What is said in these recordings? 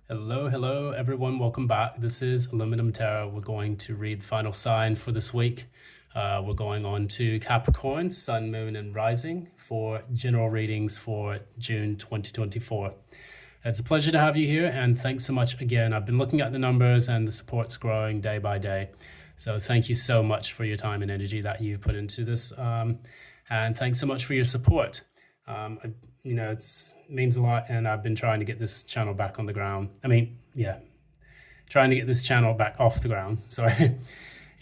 Hello everyone, welcome back. This is Aluminum Tarot. We're going to read the final sign for this week. We're going on to Capricorn, Sun, Moon, and Rising for general readings for June 2024. It's a pleasure to have you here, and thanks so much again. I've been looking at the numbers and the support's growing day by day. So thank you so much for your time and energy that you put into this. And thanks so much for your support. It means a lot, and I've been trying to get this channel back on the ground. Trying to get this channel back off the ground. Sorry,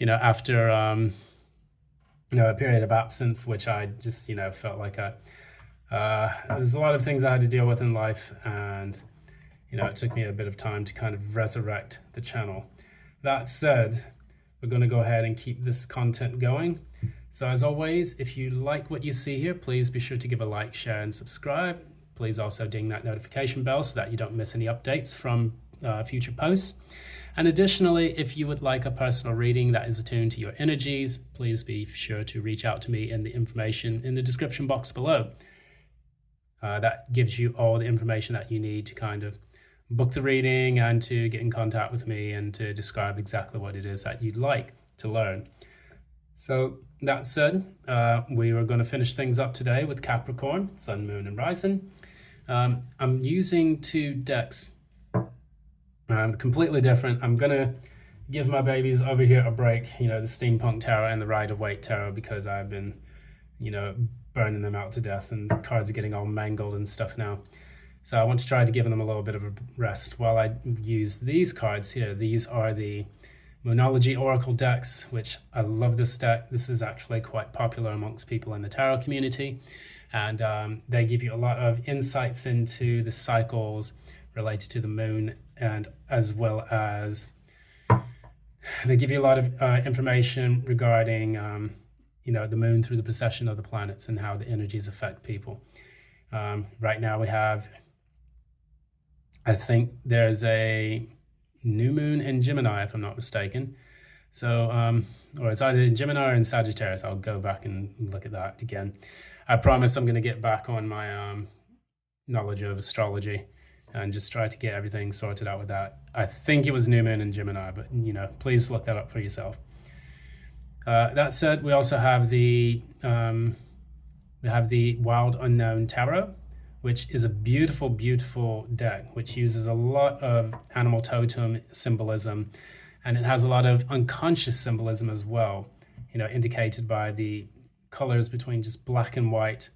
after a period of absence, which I just felt like there's a lot of things I had to deal with in life, and it took me a bit of time to kind of resurrect the channel. That said, we're going to go ahead and keep this content going. So as always, if you like what you see here, please be sure to give a like, share, and subscribe. Please also ding that notification bell so that you don't miss any updates from future posts. And additionally, if you would like a personal reading that is attuned to your energies, please be sure to reach out to me in the information in the description box below. That gives you all the information that you need to kind of book the reading and to get in contact with me and to describe exactly what it is that you'd like to learn. So that said, we are going to finish things up today with Capricorn, Sun, Moon, and Rising. I'm using two decks, completely different. I'm going to give my babies over here a break, the Steampunk Tarot and the Rider-Waite Tarot, because I've been, burning them out to death, and the cards are getting all mangled and stuff now. So I want to try to give them a little bit of a rest while I use these cards here. These are the Moonology Oracle decks, which I love this deck. This is actually quite popular amongst people in the tarot community, and they give you a lot of insights into the cycles related to the moon, and as well as they give you a lot of information regarding the moon through the precession of the planets and how the energies affect people. Right now we have, I think there's a new moon in Gemini, if I'm not mistaken. So, or it's either in Gemini or in Sagittarius. I'll go back and look at that again. I promise I'm going to get back on my knowledge of astrology and just try to get everything sorted out with that. I think it was new moon in Gemini, but please look that up for yourself. That said, we also have the Wild Unknown Tarot, which is a beautiful, beautiful deck, which uses a lot of animal totem symbolism, and it has a lot of unconscious symbolism as well, indicated by the colors between just black and white,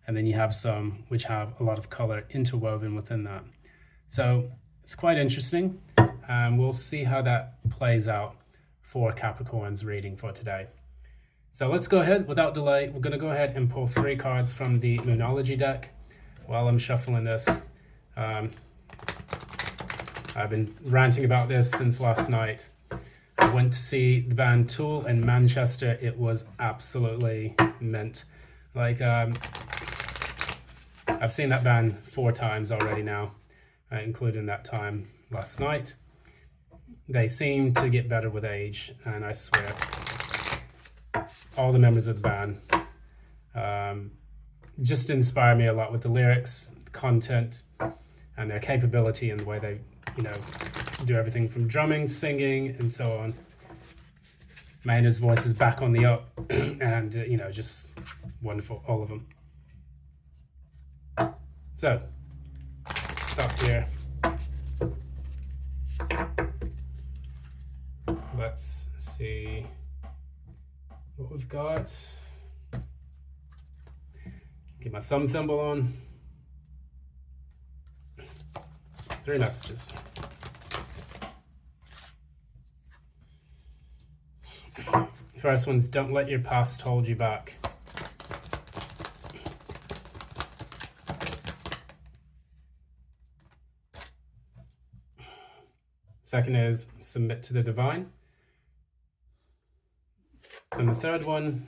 and then you have some which have a lot of color interwoven within that. So it's quite interesting, and we'll see how that plays out for Capricorn's reading for today. So let's go ahead, without delay, we're going to go ahead and pull 3 cards from the Moonology deck. While I'm shuffling this, I've been ranting about this since last night. I went to see the band Tool in Manchester. It was absolutely mint. Like, I've seen that band 4 times already now, including that time last night. They seem to get better with age, and I swear, all the members of the band just inspire me a lot with the lyrics, the content, and their capability and the way they, do everything from drumming, singing, and so on. Maynard's voice is back on the up, and just wonderful, all of them. So, stop here. Let's see what we've got. Get my thumb thimble on. 3 messages. First one's, don't let your past hold you back. Second is, submit to the divine. And the third one,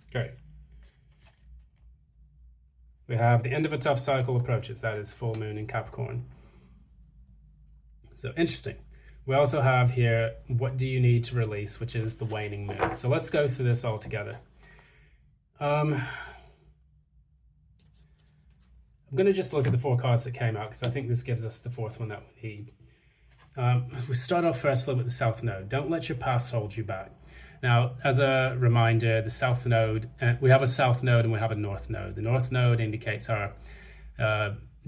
okay. We have the end of a tough cycle approaches. That is full moon in Capricorn. So interesting. We also have here, what do you need to release, which is the waning moon. So let's go through this all together. I'm going to just look at the 4 cards that came out because I think this gives us the 4th one that we need. We start off firstly with the South Node. Don't let your past hold you back. Now, as a reminder, the South Node, we have a South Node and we have a North Node. The North Node indicates our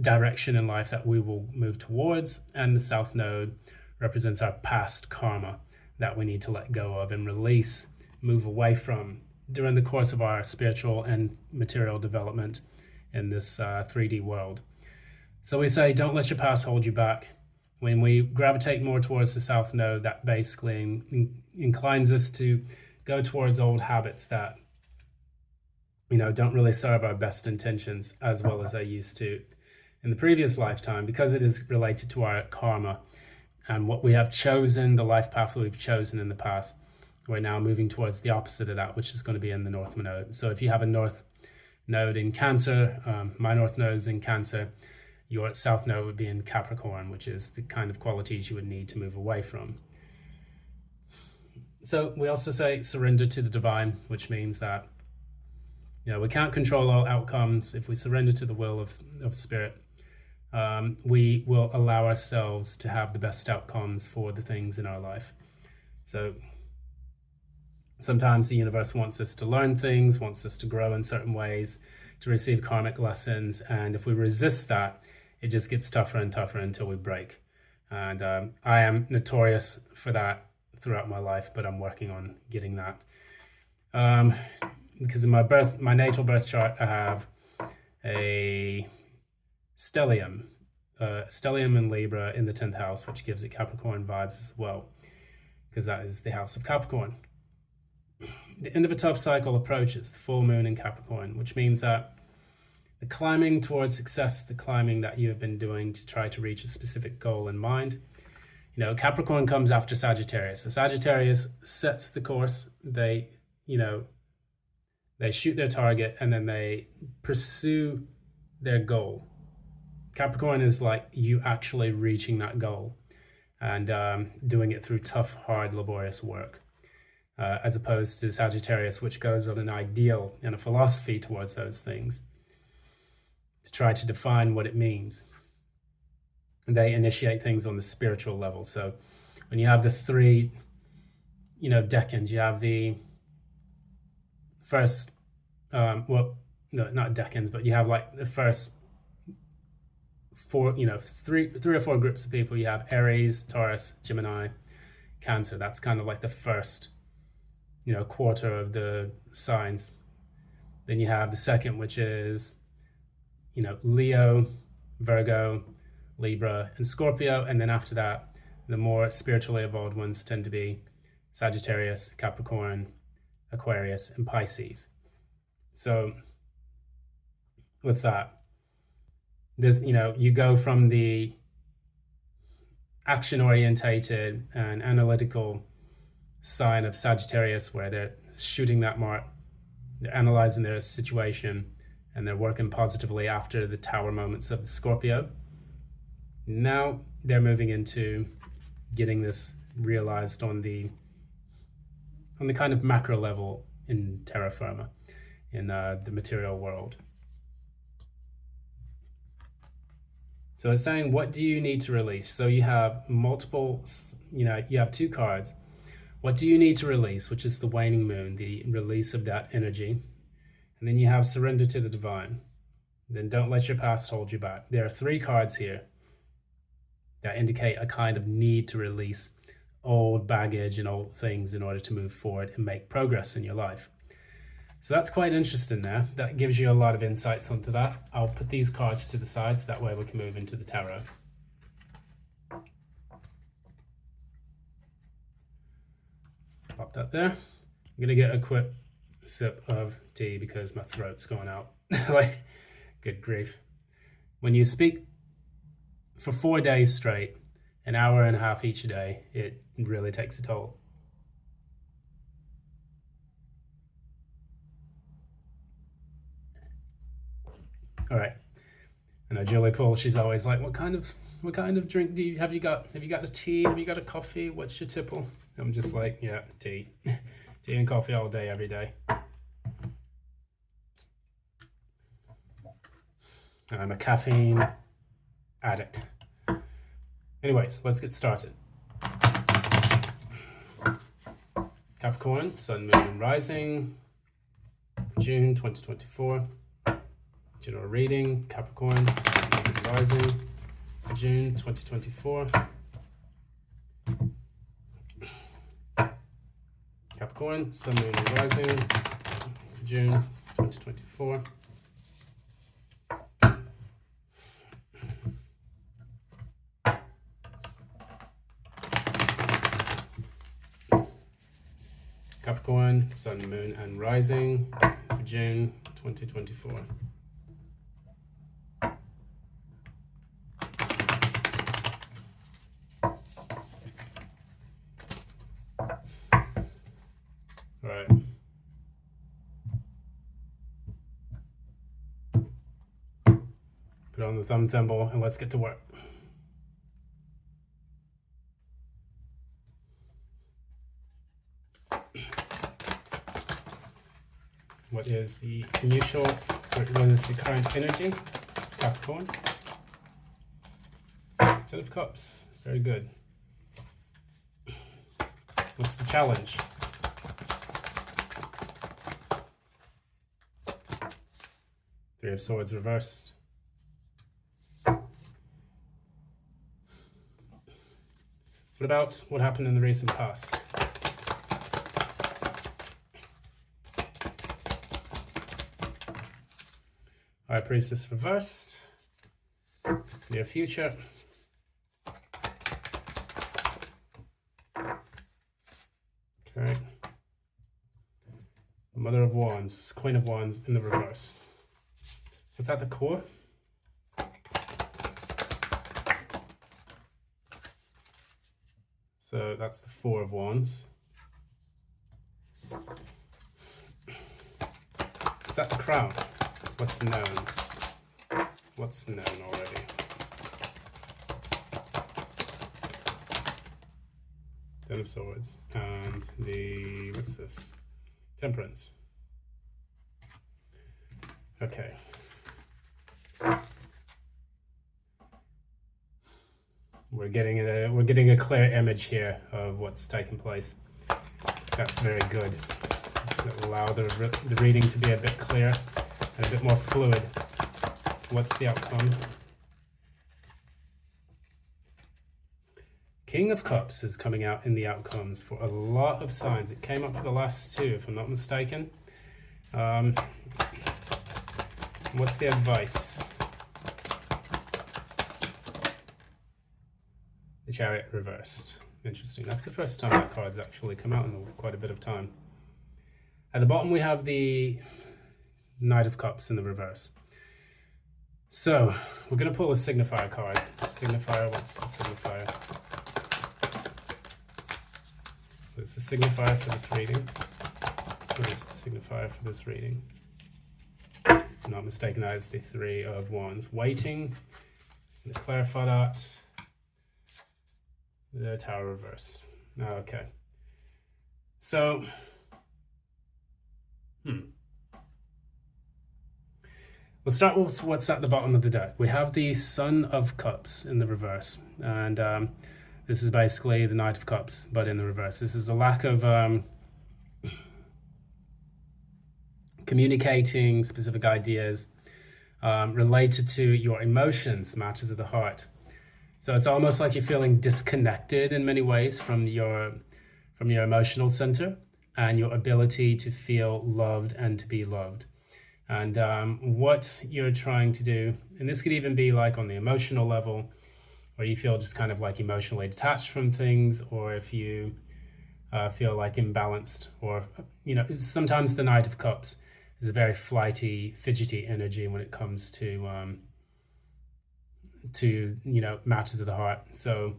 direction in life that we will move towards, and the South Node represents our past karma that we need to let go of and release, move away from during the course of our spiritual and material development in this 3D world. So we say, don't let your past hold you back. When we gravitate more towards the South Node, that basically inclines us to go towards old habits that, don't really serve our best intentions as well as they used to in the previous lifetime, because it is related to our karma and what we have chosen, the life path we've chosen in the past. We're now moving towards the opposite of that, which is going to be in the North Node. So if you have a North Node in Cancer, my North Node is in Cancer, your South Node would be in Capricorn, which is the kind of qualities you would need to move away from. So we also say surrender to the divine, which means that we can't control all outcomes. If we surrender to the will of spirit, we will allow ourselves to have the best outcomes for the things in our life. So sometimes the universe wants us to learn things, wants us to grow in certain ways, to receive karmic lessons. And if we resist that, it just gets tougher and tougher until we break. And I am notorious for that throughout my life, but I'm working on getting that. Because in my natal birth chart, I have a stellium in Libra in the 10th house, which gives it Capricorn vibes as well, because that is the house of Capricorn. The end of a tough cycle approaches, the full moon in Capricorn, which means that the climbing towards success, the climbing that you have been doing to try to reach a specific goal in mind. Capricorn comes after Sagittarius. So Sagittarius sets the course. They shoot their target and then they pursue their goal. Capricorn is like you actually reaching that goal and doing it through tough, hard, laborious work. As opposed to Sagittarius, which goes on an ideal and a philosophy towards those things to try to define what it means. They initiate things on the spiritual level. So when you have the 3, decans, you have the first, no, not decans, but you have like the first 4, 3 or 4 groups of people. You have Aries, Taurus, Gemini, Cancer. That's kind of like the first, quarter of the signs. Then you have the second, which is, Leo, Virgo, Libra, and Scorpio. And then after that, the more spiritually evolved ones tend to be Sagittarius, Capricorn, Aquarius, and Pisces. So with that, there's, you go from the action-orientated and analytical sign of Sagittarius, where they're shooting that mark, they're analyzing their situation, and they're working positively after the tower moments of the Scorpio. Now they're moving into getting this realized on the kind of macro level in terra firma, in the material world. So it's saying, what do you need to release? So you have multiple, you have 2 cards. What do you need to release, which is the waning moon, the release of that energy. And then you have surrender to the divine. Then don't let your past hold you back. There are 3 cards here that indicate a kind of need to release old baggage and old things in order to move forward and make progress in your life. So that's quite interesting there. That gives you a lot of insights onto that. I'll put these cards to the side so that way we can move into the tarot. Pop that there. I'm gonna get a quick sip of tea because my throat's going out. Like, good grief. When you speak for 4 days straight, an hour and a half each day, it really takes a toll. All right. And Julie Paul, she's always like, what kind of drink do you have? You got a tea? Have you got a coffee? What's your tipple? I'm just like, yeah, tea. Tea and coffee all day, every day. I'm a caffeine addict. Anyways, let's get started. Capricorn, Sun, Moon, and Rising, June 2024. General reading, Capricorn, Sun, Moon, and Rising, June 2024. Capricorn, Sun, Moon, and Rising, June 2024. Capricorn, Sun, Moon, and Rising for June 2024. All right. Put on the thumb thimble and let's get to work. What is the mutual, what is the current energy? Capricorn. Ten of Cups, very good. What's the challenge? Three of Swords reversed. What about what happened in the recent past? High Priestess reversed. Near future. Okay. Mother of Wands, Queen of Wands in the reverse. What's at the core? So that's the Four of Wands. What's at the crown? What's known? What's known already? Ten of Swords. And the, what's this? Temperance. Okay. We're getting a clear image here of what's taking place. That's very good. It'll allow the reading to be a bit clearer and a bit more fluid. What's the outcome? King of Cups is coming out in the outcomes for a lot of signs. It came up for the last two, if I'm not mistaken. What's the advice? The Chariot reversed. Interesting. That's the first time that card's actually come out in quite a bit of time. At the bottom we have the Knight of Cups in the reverse. So we're going to pull a signifier card. Signifier, what's the signifier? What's the signifier for this reading? What is the signifier for this reading? If I'm not mistaken, that is the Three of Wands. Waiting. I'm going to clarify that. The Tower reverse. Okay. So, we'll start with what's at the bottom of the deck. We have the Son of Cups in the reverse. And this is basically the Knight of Cups, but in the reverse. This is the lack of communicating specific ideas related to your emotions, matters of the heart. So it's almost like you're feeling disconnected in many ways from your emotional center and your ability to feel loved and to be loved. And what you're trying to do, and this could even be like on the emotional level, where you feel just kind of like emotionally detached from things, or if you feel like imbalanced, or, you know, sometimes the Knight of Cups is a very flighty, fidgety energy when it comes to you know, matters of the heart. So,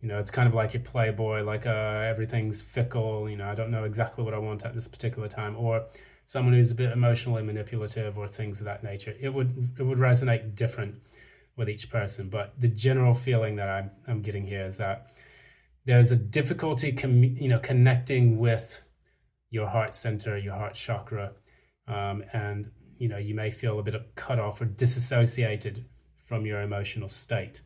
you know, it's kind of like your playboy, like everything's fickle, you know, I don't know exactly what I want at this particular time. Or someone who's a bit emotionally manipulative or things of that nature, it would resonate different with each person. But the general feeling that I'm getting here is that there's a difficulty connecting with your heart center, your heart chakra, and you may feel a bit cut off or disassociated from your emotional state.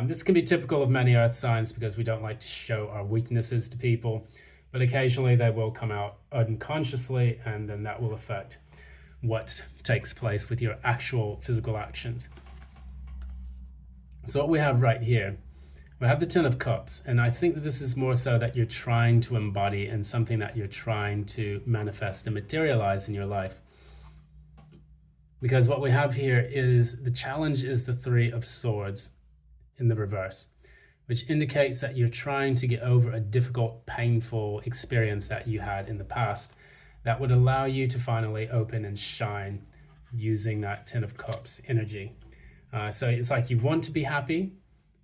This can be typical of many earth signs because we don't like to show our weaknesses to people, but occasionally they will come out unconsciously, and then that will affect what takes place with your actual physical actions. So what we have right here, we have the Ten of Cups, and I think that this is more so that you're trying to embody and something that you're trying to manifest and materialize in your life. Because what we have here is the challenge is the Three of Swords in the reverse, which indicates that you're trying to get over a difficult, painful experience that you had in the past that would allow you to finally open and shine using that Ten of Cups energy. So it's like you want to be happy,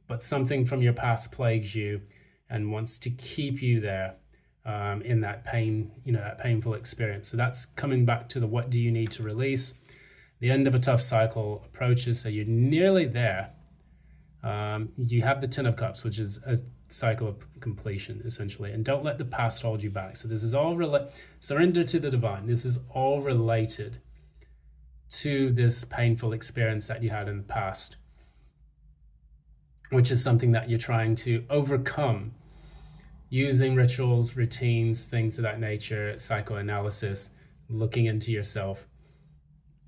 but something from your past plagues you and wants to keep you there in that pain, that painful experience. So that's coming back to the what do you need to release. The end of a tough cycle approaches, so you're nearly there. You have the Ten of Cups, which is a cycle of completion, essentially. And don't let the past hold you back. So this is all surrender to the divine. This is all related to this painful experience that you had in the past, which is something that you're trying to overcome using rituals, routines, things of that nature, psychoanalysis, looking into yourself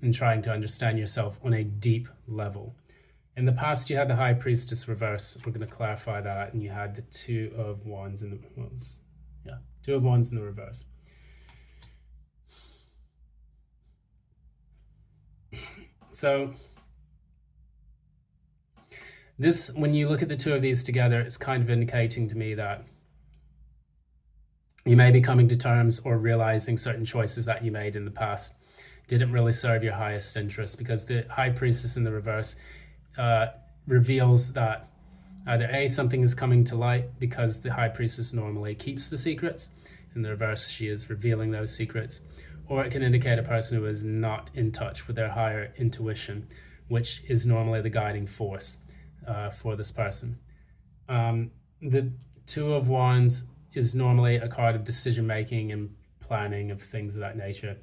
and trying to understand yourself on a deep level. In the past, you had the High Priestess reverse. We're going to clarify that. And you had the Two of Wands in the Two of Wands in the reverse. So this, when you look at the two of these together, it's kind of indicating to me that you may be coming to terms or realizing certain choices that you made in the past didn't really serve your highest interest, because the High Priestess in the reverse reveals that either A, something is coming to light because the High Priestess normally keeps the secrets. In the reverse, she is revealing those secrets. Or it can indicate a person who is not in touch with their higher intuition, which is normally the guiding force for this person. The Two of Wands is normally a card of decision-making and planning of things of that nature.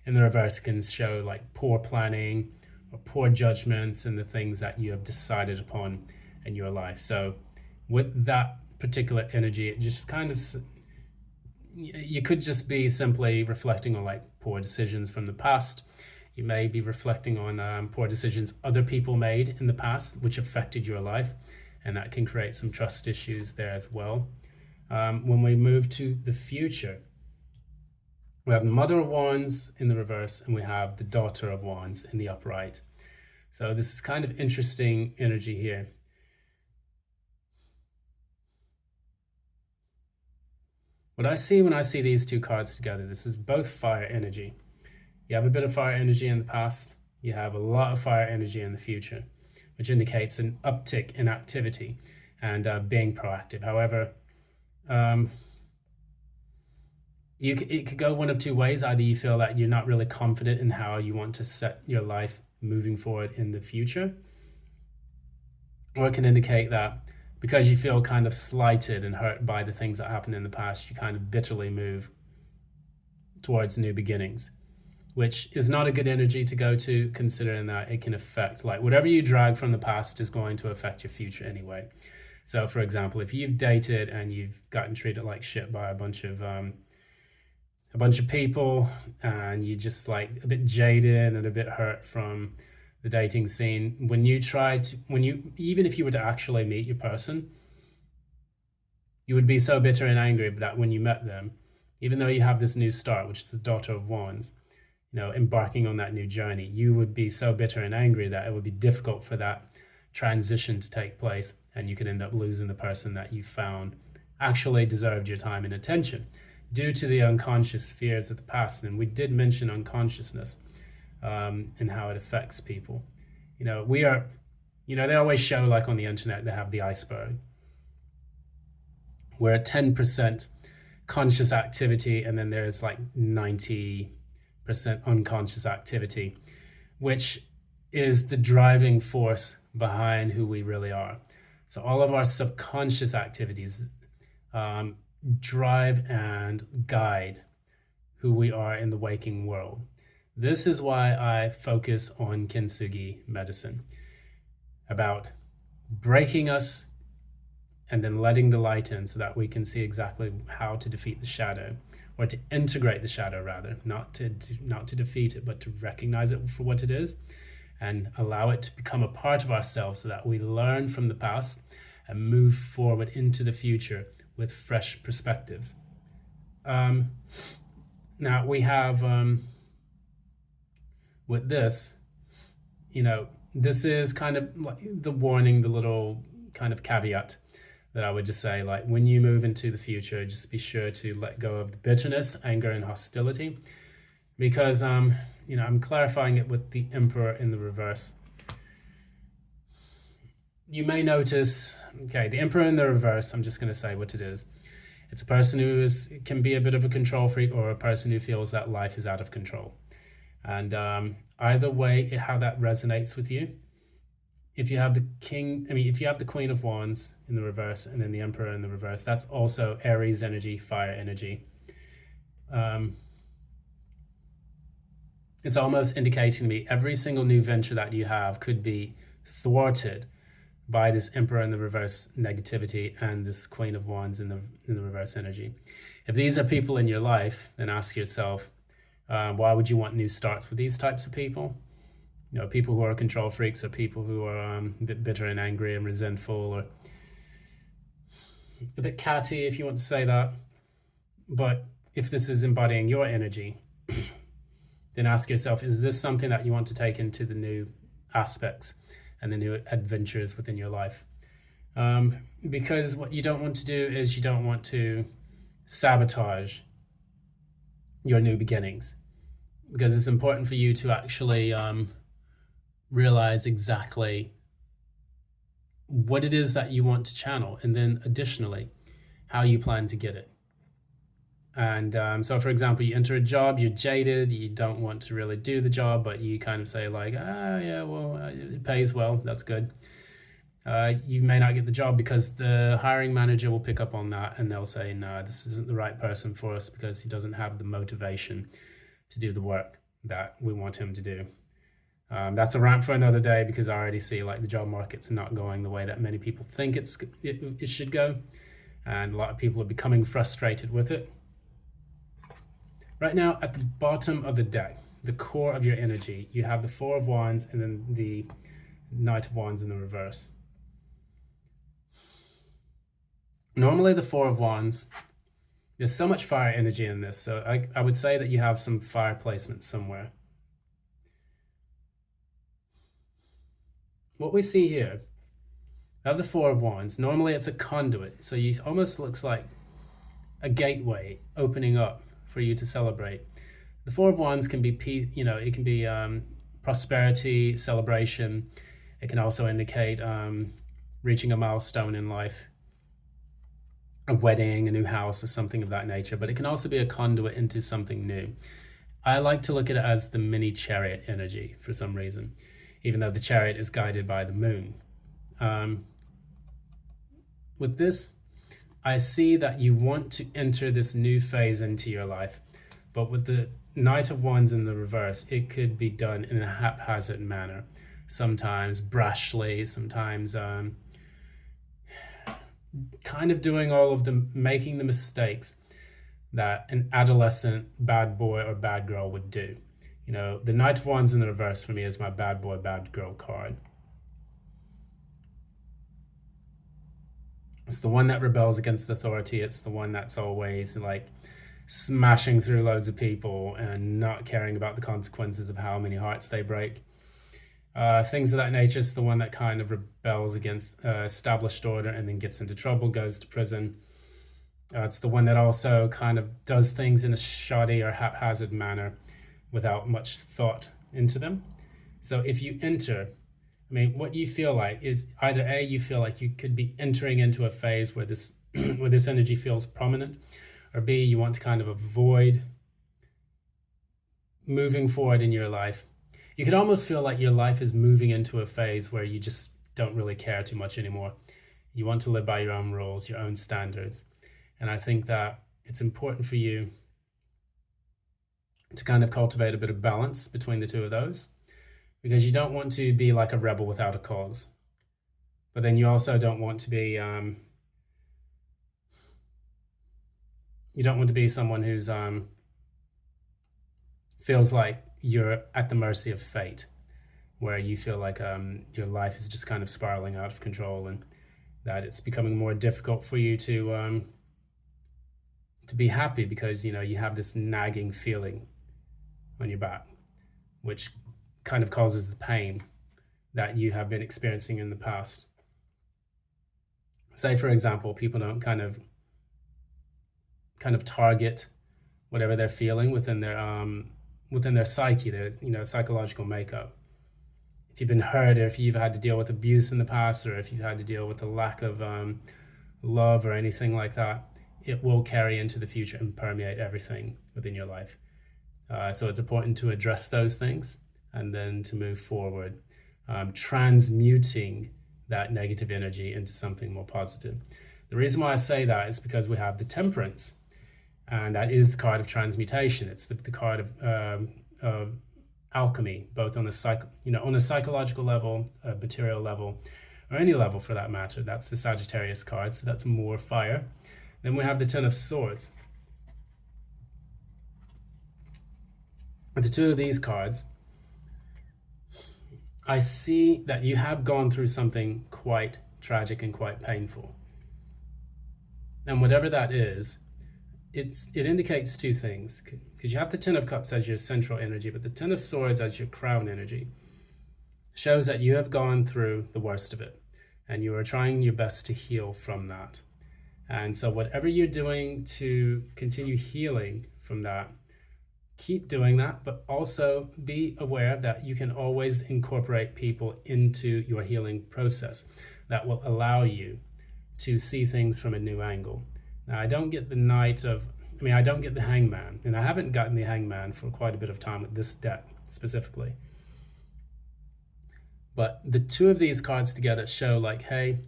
In the reverse, it can show like poor planning or poor judgments and the things that you have decided upon in your life. So with that particular energy, it just kind of, you could just be simply reflecting on like poor decisions from the past. You may be reflecting on poor decisions other people made in the past, which affected your life, and that can create some trust issues there as well. When we move to the future, we have the Mother of Wands in the reverse, and we have the Daughter of Wands in the upright. So this is kind of interesting energy here. What I see when I see these two cards together, this is both fire energy. You have a bit of fire energy in the past. You have a lot of fire energy in the future, which indicates an uptick in activity and being proactive. However, it could go one of two ways. Either you feel that you're not really confident in how you want to set your life moving forward in the future, or it can indicate that because you feel kind of slighted and hurt by the things that happened in the past, you kind of bitterly move towards new beginnings, which is not a good energy to go to, considering that it can affect, like whatever you drag from the past is going to affect your future anyway. So for example, if you've dated and you've gotten treated like shit by a bunch of people, and you're just like a bit jaded and a bit hurt from the dating scene, even if you were to actually meet your person, you would be so bitter and angry that when you met them, even though you have this new start, which is the Daughter of Wands, embarking on that new journey, you would be so bitter and angry that it would be difficult for that transition to take place, and you could end up losing the person that you found actually deserved your time and attention due to the unconscious fears of the past. And we did mention unconsciousness and how it affects people. They always show, like on the internet, they have the iceberg, where 10% conscious activity, and then there's like 90% unconscious activity, which is the driving force behind who we really are. So all of our subconscious activities drive and guide who we are in the waking world. This is why I focus on kintsugi medicine, about breaking us and then letting the light in so that we can see exactly how to defeat the shadow, or to integrate the shadow rather, not to defeat it, but to recognize it for what it is and allow it to become a part of ourselves so that we learn from the past and move forward into the future with fresh perspectives. Now we have, with this, this is kind of like the warning, the little kind of caveat that I would just say, like, when you move into the future, just be sure to let go of the bitterness, anger, and hostility, because I'm clarifying it with the Emperor in the reverse. You may notice, the Emperor in the reverse, I'm just going to say what it is. It's a person who can be a bit of a control freak, or a person who feels that life is out of control. And either way, how that resonates with you. If you have the Queen of Wands in the reverse and then the Emperor in the reverse, that's also Aries energy, fire energy. It's almost indicating to me every single new venture that you have could be thwarted by this Emperor in the reverse negativity and this Queen of Wands in the reverse energy. If these are people in your life, then ask yourself, why would you want new starts with these types of people? People who are control freaks, or people who are a bit bitter and angry and resentful, or a bit catty, if you want to say that. But if this is embodying your energy, then ask yourself, is this something that you want to take into the new aspects and the new adventures within your life? Because what you don't want to do is you don't want to sabotage your new beginnings, because it's important for you to actually realize exactly what it is that you want to channel, and then additionally how you plan to get it. And so for example, you enter a job, you're jaded, you don't want to really do the job, but you kind of say like, it pays well, that's good. You may not get the job because the hiring manager will pick up on that, and they'll say, no, this isn't the right person for us because he doesn't have the motivation to do the work that we want him to do. That's a rant for another day, because I already see like the job market's not going the way that many people think it should go, and a lot of people are becoming frustrated with it. Right now, at the bottom of the deck, the core of your energy, you have the Four of Wands and then the Knight of Wands in the reverse. Normally the Four of Wands, there's so much fire energy in this, so I would say that you have some fire placement somewhere. What we see here, we have the Four of Wands. Normally it's a conduit, so it almost looks like a gateway opening up for you to celebrate. The Four of Wands can be peace, it can be prosperity, celebration. It can also indicate reaching a milestone in life, a wedding, a new house, or something of that nature. But it can also be a conduit into something new. I like to look at it as the mini chariot energy for some reason, even though the chariot is guided by the moon. With this, I see that you want to enter this new phase into your life, but with the Knight of Wands in the reverse, it could be done in a haphazard manner, sometimes brashly, sometimes kind of doing making the mistakes that an adolescent bad boy or bad girl would do. The Knight of Wands in the reverse for me is my bad boy, bad girl card. It's the one that rebels against authority. It's the one that's always like smashing through loads of people and not caring about the consequences of how many hearts they break. Things of that nature. It's the one that kind of rebels against established order and then gets into trouble, goes to prison. It's the one that also kind of does things in a shoddy or haphazard manner without much thought into them. So if you enter, what you feel like is either A, you feel like you could be entering into a phase where this where this energy feels prominent, or B, you want to kind of avoid moving forward in your life, you could almost feel like your life is moving into a phase where you just don't really care too much anymore. You want to live by your own rules, your own standards. And I think that it's important for you to kind of cultivate a bit of balance between the two of those, because you don't want to be like a rebel without a cause. But then you also don't want to be, you don't want to be someone who's feels like you're at the mercy of fate, where you feel like your life is just kind of spiraling out of control, and that it's becoming more difficult for you to be happy because you have this nagging feeling on your back, which kind of causes the pain that you have been experiencing in the past. Say, for example, people don't kind of target whatever they're feeling within their psyche, their psychological makeup. If you've been hurt, or if you've had to deal with abuse in the past, or if you've had to deal with the lack of love or anything like that, it will carry into the future and permeate everything within your life. So it's important to address those things and then to move forward, transmuting that negative energy into something more positive. The reason why I say that is because we have the Temperance, and that is the card of transmutation. It's the card of alchemy, both on a psychological level, a material level, or any level for that matter. That's the Sagittarius card, so that's more fire. Then we have the Ten of Swords. With the two of these cards, I see that you have gone through something quite tragic and quite painful. And whatever that is, it indicates two things, because you have the Ten of Cups as your central energy, but the Ten of Swords as your crown energy shows that you have gone through the worst of it, and you are trying your best to heal from that. And so whatever you're doing to continue healing from that, keep doing that, but also be aware that you can always incorporate people into your healing process that will allow you to see things from a new angle. Now, I don't get the I don't get the Hangman, and I haven't gotten the Hangman for quite a bit of time with this deck specifically. But the two of these cards together show like, hey,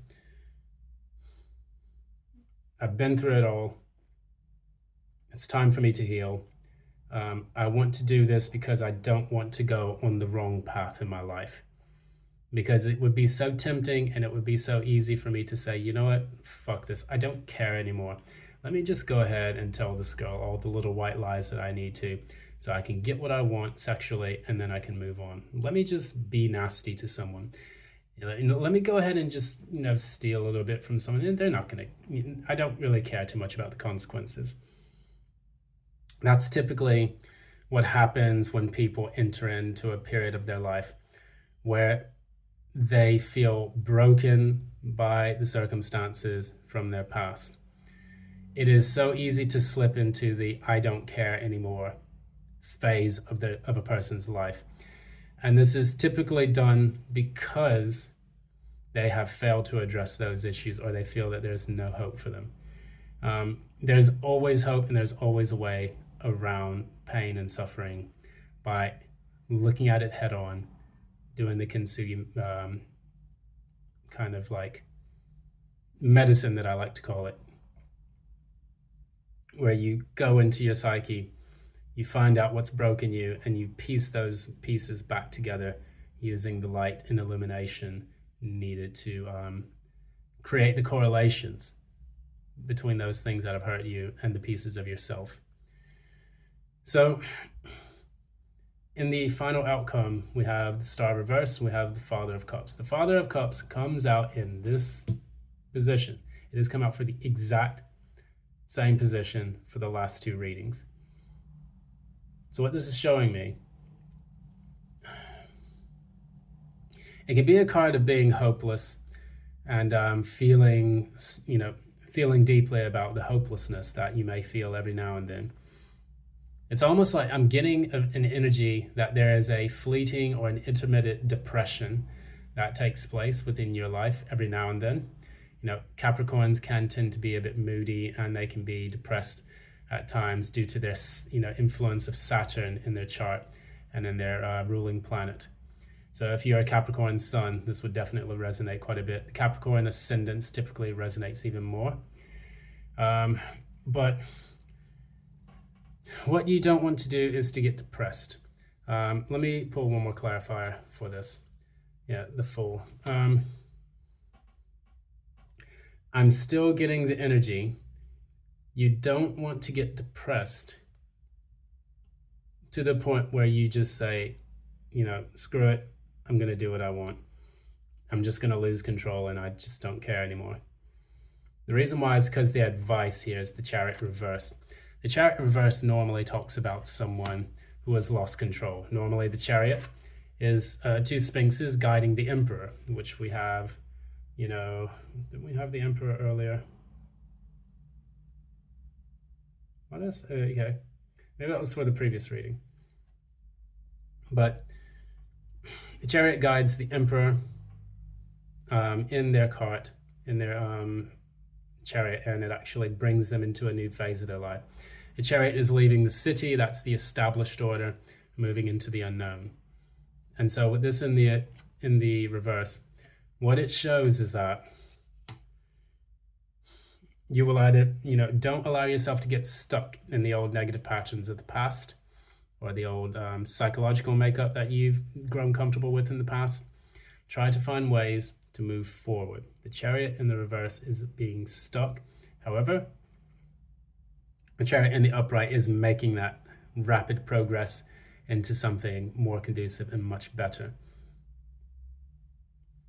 I've been through it all. It's time for me to heal. I want to do this because I don't want to go on the wrong path in my life. Because it would be so tempting and it would be so easy for me to say, you know what, fuck this, I don't care anymore. Let me just go ahead and tell this girl all the little white lies that I need to, so I can get what I want sexually, and then I can move on. Let me just be nasty to someone. Let me go ahead and just, steal a little bit from someone. And they're not going to, I don't really care too much about the consequences. That's typically what happens when people enter into a period of their life where they feel broken by the circumstances from their past. It is so easy to slip into the I don't care anymore phase of a person's life. And this is typically done because they have failed to address those issues, or they feel that there's no hope for them. There's always hope, and there's always a way around pain and suffering by looking at it head on, doing the kintsugi kind of like medicine that I like to call it, where you go into your psyche, you find out what's broken you, and you piece those pieces back together using the light and illumination needed to create the correlations between those things that have hurt you and the pieces of yourself. So in the final outcome, we have the Star reversed, we have the Father of Cups. The Father of Cups comes out in this position. It has come out for the exact same position for the last two readings. So what this is showing me, it can be a card of being hopeless and feeling deeply about the hopelessness that you may feel every now and then. It's almost like I'm getting an energy that there is a fleeting or an intermittent depression that takes place within your life every now and then. Capricorns can tend to be a bit moody, and they can be depressed at times due to their influence of Saturn in their chart and in their ruling planet. So if you're a Capricorn sun, this would definitely resonate quite a bit. The Capricorn ascendants typically resonates even more. But what you don't want to do is to get depressed. Let me pull one more clarifier for this. Yeah, the Fool. I'm still getting the energy. You don't want to get depressed to the point where you just say, screw it, I'm going to do what I want. I'm just going to lose control and I just don't care anymore. The reason why is because the advice here is the Chariot reversed. The Chariot reversed normally talks about someone who has lost control. Normally the Chariot is two sphinxes guiding the Emperor, which we have, did we have the Emperor earlier? What is, okay, maybe that was for the previous reading. But the Chariot guides the Emperor in their cart, in their chariot, and it actually brings them into a new phase of their life. The Chariot is leaving the city, that's the established order, moving into the unknown. And so with this in the reverse, what it shows is that you will either, don't allow yourself to get stuck in the old negative patterns of the past or the old psychological makeup that you've grown comfortable with in the past. Try to find ways to move forward. The Chariot in the reverse is being stuck. However, the Chariot in the upright is making that rapid progress into something more conducive and much better.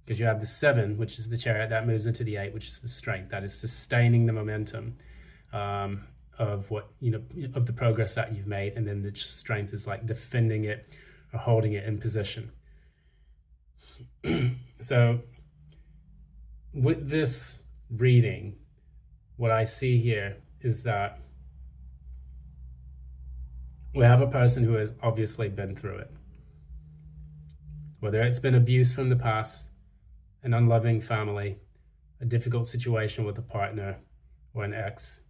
Because you have the 7, which is the Chariot, that moves into the 8, which is the strength. That is sustaining the momentum of what, of the progress that you've made. And then the strength is like defending it or holding it in position. So with this reading, what I see here is that we have a person who has obviously been through it. Whether it's been abuse from the past, an unloving family, a difficult situation with a partner or an ex,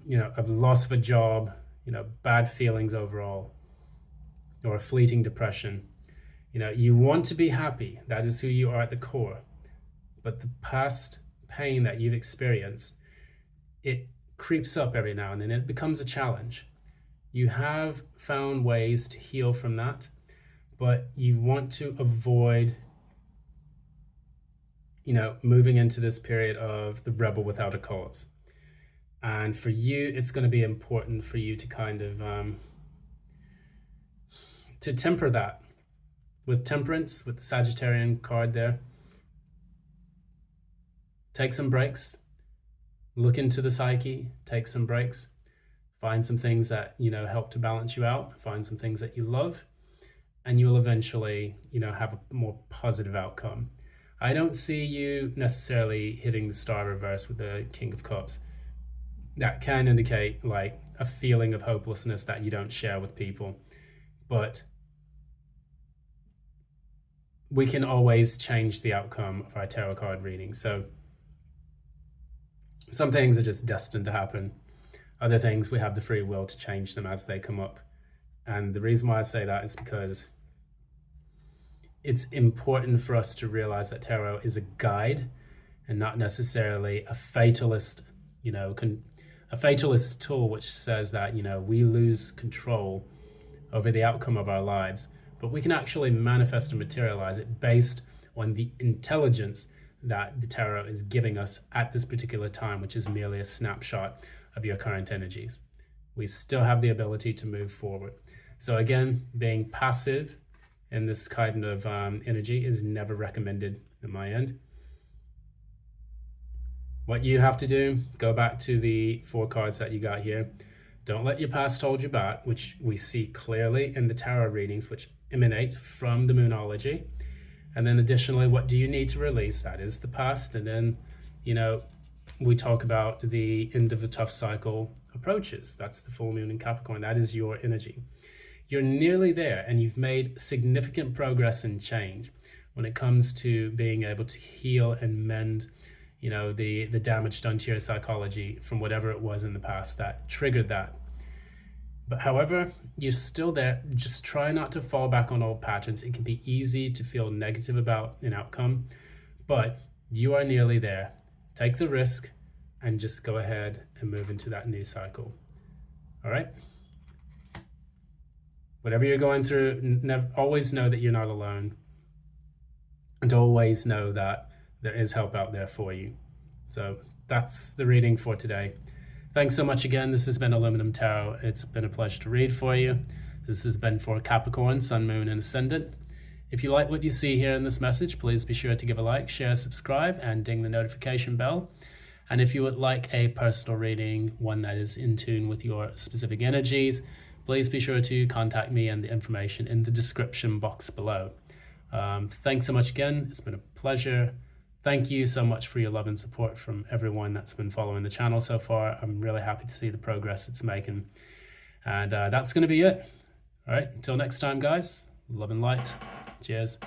a loss of a job, bad feelings overall, or a fleeting depression. You want to be happy. That is who you are at the core. But the past pain that you've experienced, it creeps up every now and then. It becomes a challenge. You have found ways to heal from that, but you want to avoid, moving into this period of the rebel without a cause. And for you, it's going to be important for you to kind of to temper that with temperance, with the Sagittarian card there. Take some breaks, look into the psyche, take some breaks, find some things that, help to balance you out, find some things that you love, and you'll eventually, have a more positive outcome. I don't see you necessarily hitting the star reverse with the King of Cups. That can indicate like a feeling of hopelessness that you don't share with people. But we can always change the outcome of our tarot card reading. So some things are just destined to happen. Other things, we have the free will to change them as they come up. And the reason why I say that is because it's important for us to realize that tarot is a guide and not necessarily a fatalist, a fatalist tool which says that, we lose control over the outcome of our lives, but we can actually manifest and materialize it based on the intelligence that the tarot is giving us at this particular time, which is merely a snapshot of your current energies. We still have the ability to move forward. So again, being passive in this kind of energy is never recommended on my end. What you have to do, go back to the 4 cards that you got here. Don't let your past hold you back, which we see clearly in the tarot readings, which emanate from the Moonology. And then additionally, what do you need to release? That is the past. And then, we talk about the end of the tough cycle approaches. That's the full moon in Capricorn. That is your energy. You're nearly there, and you've made significant progress and change when it comes to being able to heal and mend you know, the damage done to your psychology from whatever it was in the past that triggered that. But however, you're still there. Just try not to fall back on old patterns. It can be easy to feel negative about an outcome, but you are nearly there. Take the risk and just go ahead and move into that new cycle. All right? Whatever you're going through, always know that you're not alone. And always know that there is help out there for you. So that's the reading for today. Thanks so much again. This has been Aluminum Tarot. It's been a pleasure to read for you. This has been for Capricorn, Sun, Moon, and Ascendant. If you like what you see here in this message, please be sure to give a like, share, subscribe, and ding the notification bell. And if you would like a personal reading, one that is in tune with your specific energies, please be sure to contact me and the information in the description box below. Thanks so much again. It's been a pleasure. Thank you so much for your love and support from everyone that's been following the channel so far. I'm really happy to see the progress it's making. And that's going to be it. All right, until next time, guys. Love and light. Cheers.